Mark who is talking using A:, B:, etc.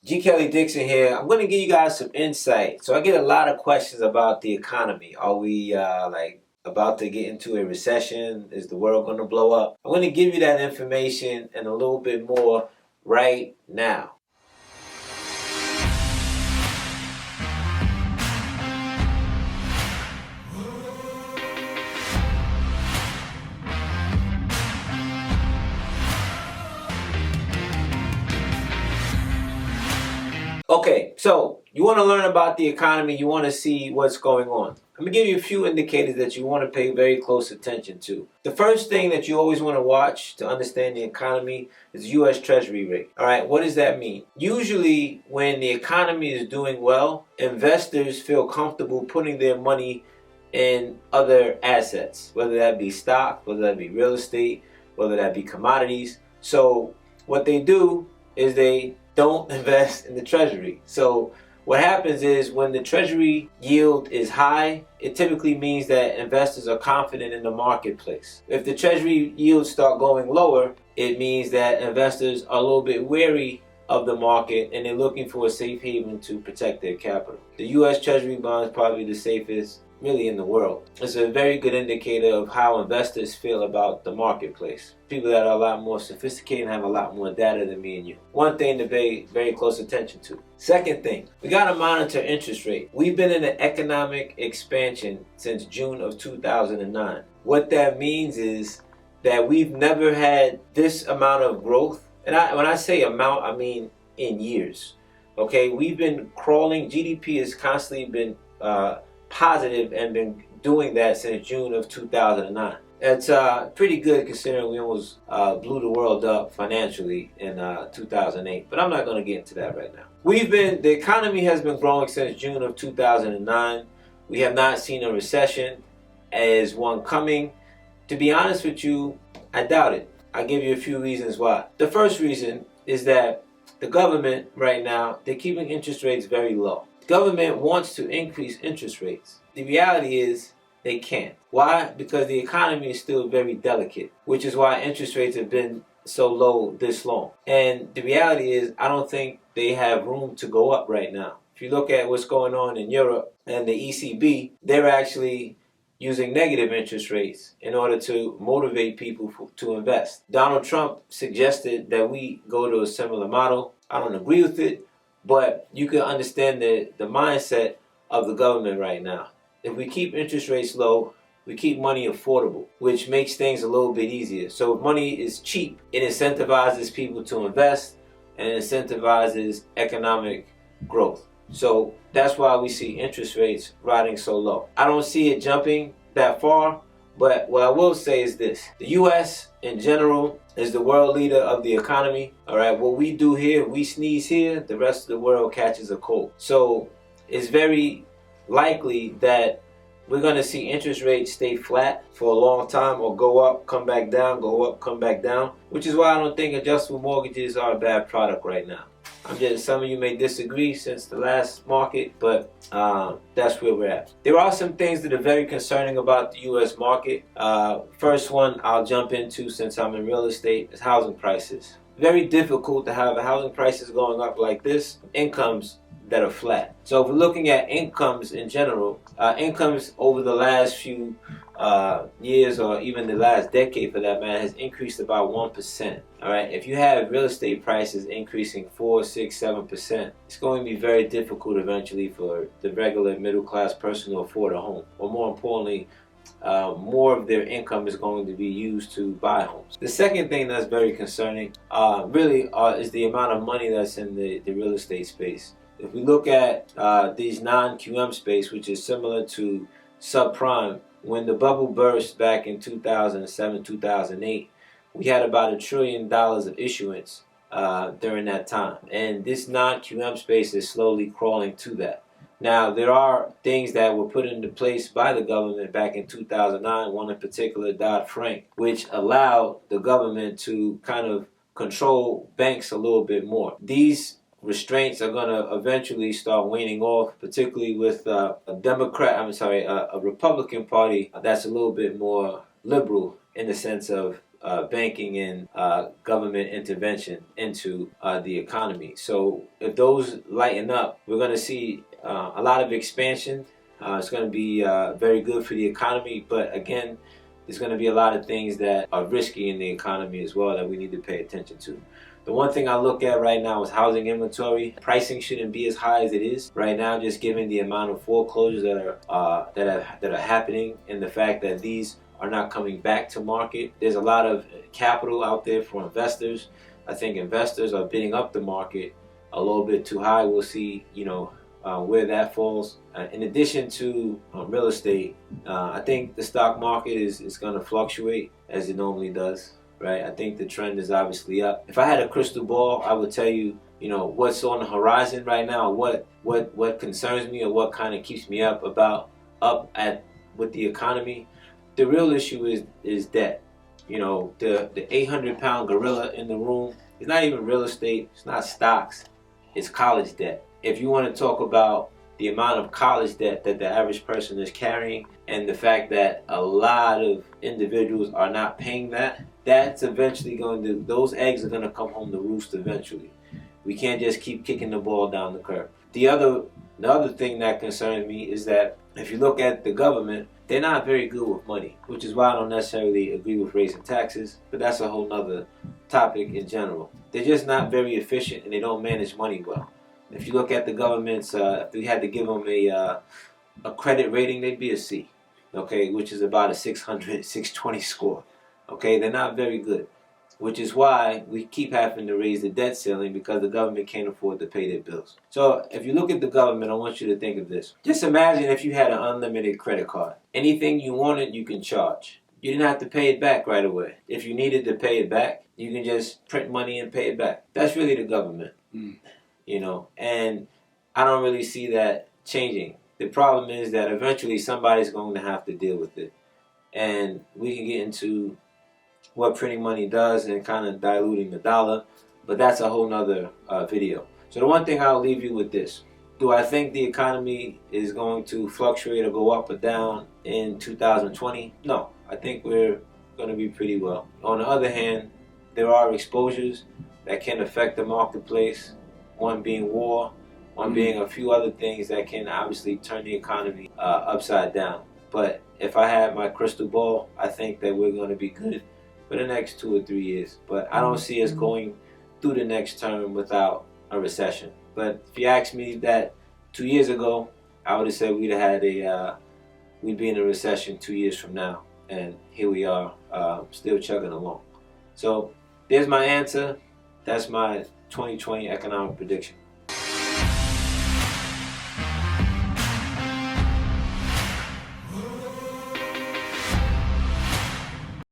A: G. Kelly Dixon here. I'm going to give you guys some insight. So I get a lot of questions about the economy. Are we about to get into a recession? Is the world going to blow up? I'm going to give you that information and a little bit more right now. Okay, so you want to learn about the economy, you want to see what's going on. Let me give you a few indicators that you want to pay very close attention to. The first thing that you always want to watch to understand the economy is the U.S. Treasury rate. All right, what does that mean? Usually when the economy is doing well, investors feel comfortable putting their money in other assets, whether that be stock, whether that be real estate, whether that be commodities. So what they do is they don't invest in the Treasury. So what happens is when the Treasury yield is high, it typically means that investors are confident in the marketplace. If the Treasury yields start going lower, it means that investors are a little bit wary of the market and they're looking for a safe haven to protect their capital. The U.S. Treasury bond is probably the safest really in the world. It's a very good indicator of how investors feel about the marketplace. People that are a lot more sophisticated and have a lot more data than me and you. One thing to pay very close attention to. Second thing, we got to monitor interest rate. We've been in an economic expansion since June of 2009. What that means is that we've never had this amount of growth. And when I say amount, I mean in years. Okay, we've been crawling. GDP has constantly been positive and been doing that since June of 2009. It's pretty good considering we almost blew the world up financially in 2008. But I'm not going to get into that right now. The economy has been growing since June of 2009. We have not seen a recession as one coming. To be honest with you, I doubt it. I'll give you a few reasons why. The first reason is that the government right now, they're keeping interest rates very low. Government wants to increase interest rates. The reality is they can't. Why? Because the economy is still very delicate, which is why interest rates have been so low this long. And the reality is I don't think they have room to go up right now. If you look at what's going on in Europe and the ECB, they're actually using negative interest rates in order to motivate people to invest. Donald Trump suggested that we go to a similar model. I don't agree with it. But you can understand the mindset of the government right now. If we keep interest rates low, we keep money affordable, which makes things a little bit easier. So if money is cheap, it incentivizes people to invest and it incentivizes economic growth. So that's why we see interest rates riding so low. I don't see it jumping that far, but what I will say is this. The U.S. in general is the world leader of the economy. All right, what we do here, we sneeze here, the rest of the world catches a cold. So it's very likely that we're going to see interest rates stay flat for a long time or go up, come back down, go up, come back down, which is why I don't think adjustable mortgages are a bad product right now. Some of you may disagree since the last market, but that's where we're at. There are some things that are very concerning about the U.S. market. First one I'll jump into since I'm in real estate is housing prices. Very difficult to have housing prices going up like this, incomes that are flat. So if we're looking at incomes in general, incomes over the last few years or even the last decade for that matter has increased about 1%. All right, if you have real estate prices increasing 4, 6, 7%, it's going to be very difficult eventually for the regular middle class person to afford a home. Or more importantly, more of their income is going to be used to buy homes. The second thing that's very concerning is the amount of money that's in the real estate space. If we look at these non-QM space, which is similar to subprime, when the bubble burst back in 2007, 2008, we had about $1 trillion of issuance during that time. And this non-QM space is slowly crawling to that. Now, there are things that were put into place by the government back in 2009, one in particular, Dodd-Frank, which allowed the government to kind of control banks a little bit more. These restraints are going to eventually start waning off, particularly with a Republican Party that's a little bit more liberal in the sense of banking and government intervention into the economy. So if those lighten up, we're going to see a lot of expansion. It's going to be very good for the economy, but again, there's going to be a lot of things that are risky in the economy as well that we need to pay attention to. The one thing I look at right now is housing inventory. Pricing shouldn't be as high as it is right now, just given the amount of foreclosures that are happening and the fact that these are not coming back to market. There's a lot of capital out there for investors. I think investors are bidding up the market a little bit too high. We'll see, where that falls. In addition to real estate, I think the stock market is going to fluctuate as it normally does. Right, I think the trend is obviously up. If I had a crystal ball, I would tell you, what's on the horizon right now, what concerns me, or what kind of keeps me up with the economy. The real issue is debt. The 800-pound gorilla in the room is not even real estate. It's not stocks. It's college debt. If you want to talk about the amount of college debt that the average person is carrying, and the fact that a lot of individuals are not paying that's eventually those eggs are going to come home to roost eventually. We can't just keep kicking the ball down the curb. The other thing that concerns me is that if you look at the government, they're not very good with money, which is why I don't necessarily agree with raising taxes, but that's a whole nother topic in general. They're just not very efficient, and they don't manage money well. If you look at the government's, if we had to give them a credit rating, they'd be a C, okay, which is about a 600, 620 score. Okay, they're not very good, which is why we keep having to raise the debt ceiling, because the government can't afford to pay their bills. So if you look at the government, I want you to think of this. Just imagine if you had an unlimited credit card. Anything you wanted, you can charge. You didn't have to pay it back right away. If you needed to pay it back, you can just print money and pay it back. That's really the government. And I don't really see that changing. The problem is that eventually somebody's going to have to deal with it. And we can get into what printing money does and kind of diluting the dollar, but that's a whole nother video. So the one thing I'll leave you with this. Do I think the economy is going to fluctuate or go up or down in 2020? No, I think we're going to be pretty well. On the other hand, there are exposures that can affect the marketplace, one being war, one being a few other things that can obviously turn the economy upside down. But if I had my crystal ball, I think that we're going to be good for the next 2 or 3 years. But I don't see us going through the next term without a recession. But if you asked me that 2 years ago, I would have said we'd be in a recession 2 years from now. And here we are, still chugging along. So there's my answer. That's my 2020 economic prediction.